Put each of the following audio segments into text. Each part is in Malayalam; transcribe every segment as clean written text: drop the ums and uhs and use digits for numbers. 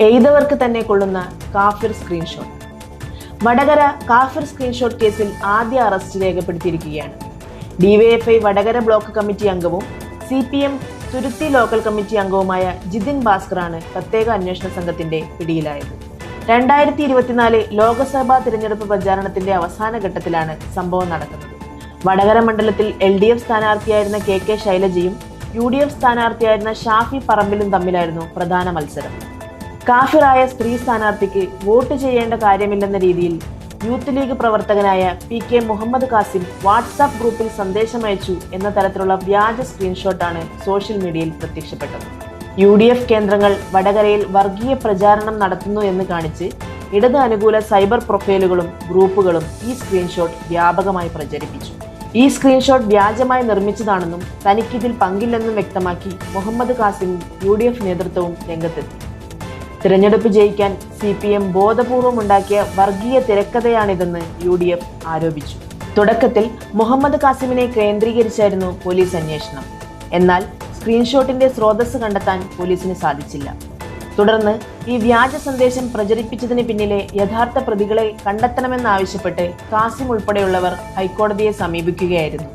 എയ്തവർക്ക് തന്നെ കൊള്ളുന്ന കാഫിർ സ്ക്രീൻഷോട്ട്. വടകര കാഫിർ സ്ക്രീൻഷോട്ട് കേസിൽ ആദ്യ അറസ്റ്റ് രേഖപ്പെടുത്തിയിരിക്കുകയാണ്. ഡിവൈഎഫ്ഐ വടകര ബ്ലോക്ക് കമ്മിറ്റി അംഗവും CPM തുരുത്തി ലോക്കൽ കമ്മിറ്റി അംഗവുമായ ജിതിൻ ഭാസ്കറാണ് പ്രത്യേക അന്വേഷണ സംഘത്തിന്റെ പിടിയിലായത്. 2024 ലോക്സഭാ തിരഞ്ഞെടുപ്പ് പ്രചാരണത്തിന്റെ അവസാന ഘട്ടത്തിലാണ് സംഭവം നടക്കുന്നത്. വടകര മണ്ഡലത്തിൽ LDF സ്ഥാനാർത്ഥിയായിരുന്ന KK ശൈലജയും UDF സ്ഥാനാർത്ഥിയായിരുന്ന ഷാഫി പറമ്പിലും തമ്മിലായിരുന്നു പ്രധാന മത്സരം. കാഫിറായ സ്ത്രീ സ്ഥാനാർത്ഥിക്ക് വോട്ട് ചെയ്യേണ്ട കാര്യമില്ലെന്ന രീതിയിൽ യൂത്ത് ലീഗ് പ്രവർത്തകനായ PK മുഹമ്മദ് കാസിം വാട്സാപ്പ് ഗ്രൂപ്പിൽ സന്ദേശമയച്ചു എന്ന തരത്തിലുള്ള വ്യാജ സ്ക്രീൻഷോട്ടാണ് സോഷ്യൽ മീഡിയയിൽ പ്രത്യക്ഷപ്പെട്ടത്. UDF കേന്ദ്രങ്ങൾ വടകരയിൽ വർഗീയ പ്രചാരണം നടത്തുന്നു എന്ന് കാണിച്ച് ഇടത് അനുകൂല സൈബർ പ്രൊഫൈലുകളും ഗ്രൂപ്പുകളും ഈ സ്ക്രീൻഷോട്ട് വ്യാപകമായി പ്രചരിപ്പിച്ചു. ഈ സ്ക്രീൻഷോട്ട് വ്യാജമായി നിർമ്മിച്ചതാണെന്നും തനിക്കിതിൽ പങ്കില്ലെന്നും വ്യക്തമാക്കി മുഹമ്മദ് കാസിമും UDF നേതൃത്വവും രംഗത്തെത്തി. തിരഞ്ഞെടുപ്പ് ജയിക്കാൻ CPM ബോധപൂർവം ഉണ്ടാക്കിയ വർഗീയ തിരക്കഥയാണിതെന്ന് UDF ആരോപിച്ചു. തുടക്കത്തിൽ മുഹമ്മദ് കാസിമിനെ കേന്ദ്രീകരിച്ചായിരുന്നു പോലീസ് അന്വേഷണം. എന്നാൽ സ്ക്രീൻഷോട്ടിന്റെ സ്രോതസ് കണ്ടെത്താൻ പോലീസിന് സാധിച്ചില്ല. തുടർന്ന് ഈ വ്യാജ സന്ദേശം പ്രചരിപ്പിച്ചതിന് പിന്നിലെ യഥാർത്ഥ പ്രതികളെ കണ്ടെത്തണമെന്നാവശ്യപ്പെട്ട് കാസിം ഉൾപ്പെടെയുള്ളവർ ഹൈക്കോടതിയെ സമീപിക്കുകയായിരുന്നു.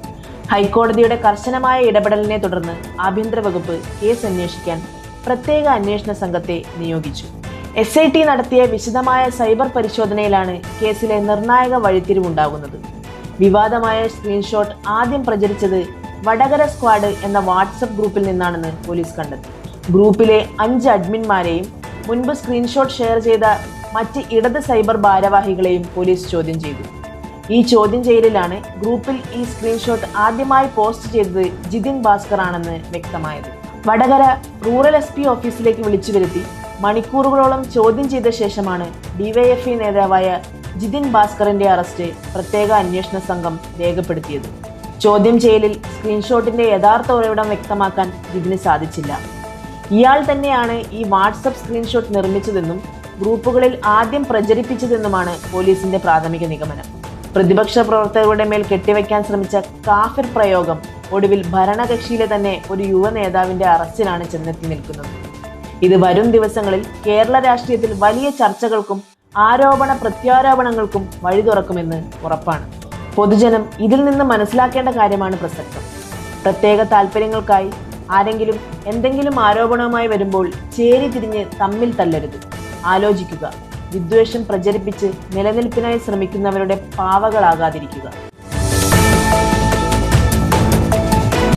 ഹൈക്കോടതിയുടെ കർശനമായ ഇടപെടലിനെ തുടർന്ന് ആഭ്യന്തര വകുപ്പ് കേസ് അന്വേഷിക്കാൻ പ്രത്യേക അന്വേഷണ സംഘത്തെ നിയോഗിച്ചു. SIT നടത്തിയ വിശദമായ സൈബർ പരിശോധനയിലാണ് കേസിലെ നിർണായക വഴിത്തിരിവുണ്ടാകുന്നത്. വിവാദമായ സ്ക്രീൻഷോട്ട് ആദ്യം പ്രചരിച്ചത് വടകര സ്ക്വാഡ് എന്ന വാട്സപ്പ് ഗ്രൂപ്പിൽ നിന്നാണെന്ന് പോലീസ് കണ്ടെത്തി. ഗ്രൂപ്പിലെ 5 അഡ്മിന്മാരെയും മുൻപ് സ്ക്രീൻഷോട്ട് ഷെയർ ചെയ്ത മറ്റ് ഇടത് സൈബർ ഭാരവാഹികളെയും പോലീസ് ചോദ്യം ചെയ്തു. ഈ ചോദ്യം ചെയ്യലിലാണ് ഗ്രൂപ്പിൽ ഈ സ്ക്രീൻഷോട്ട് ആദ്യമായി പോസ്റ്റ് ചെയ്തത് ജിതിൻ ഭാസ്കർ ആണെന്ന് വ്യക്തമായത്. വടകര റൂറൽ SP ഓഫീസിലേക്ക് വിളിച്ചു വരുത്തി മണിക്കൂറുകളോളം ചോദ്യം ചെയ്ത ശേഷമാണ് DYFI നേതാവായ ജിതിൻ ഭാസ്കറിന്റെ അറസ്റ്റ് പ്രത്യേക അന്വേഷണ സംഘം രേഖപ്പെടുത്തിയത്. ചോദ്യം ചെയ്യലിൽ സ്ക്രീൻഷോട്ടിന്റെ യഥാർത്ഥ ഉറവിടം വ്യക്തമാക്കാൻ ജിതിന് സാധിച്ചില്ല. ഇയാൾ തന്നെയാണ് ഈ വാട്സപ്പ് സ്ക്രീൻഷോട്ട് നിർമ്മിച്ചതെന്നും ഗ്രൂപ്പുകളിൽ ആദ്യം പ്രചരിപ്പിച്ചതെന്നുമാണ് പോലീസിന്റെ പ്രാഥമിക നിഗമനം. പ്രതിപക്ഷ പ്രവർത്തകരുടെ മേൽ കെട്ടിവെക്കാൻ ശ്രമിച്ച കാഫിർ പ്രയോഗം ഒടുവിൽ ഭരണകക്ഷിയിലെ തന്നെ ഒരു യുവ നേതാവിന്റെ അറസ്റ്റിലാണ് ചെന്നെത്തി നിൽക്കുന്നത്. ഇത് വരും ദിവസങ്ങളിൽ കേരള രാഷ്ട്രീയത്തിൽ വലിയ ചർച്ചകൾക്കും ആരോപണ പ്രത്യാരോപണങ്ങൾക്കും വഴി തുറക്കുമെന്ന് ഉറപ്പാണ്. പൊതുജനം ഇതിൽ നിന്ന് മനസ്സിലാക്കേണ്ട കാര്യമാണ് പ്രസക്തം. പ്രത്യേക താല്പര്യങ്ങൾക്കായി ആരെങ്കിലും എന്തെങ്കിലും ആരോപണവുമായി വരുമ്പോൾ ചേരി തിരിഞ്ഞ് തമ്മിൽ തല്ലരുത്. ആലോചിക്കുക. വിദ്വേഷം പ്രചരിപ്പിച്ച് നിലനിൽപ്പിനായി ശ്രമിക്കുന്നവരുടെ പാവകളാകാതിരിക്കുക.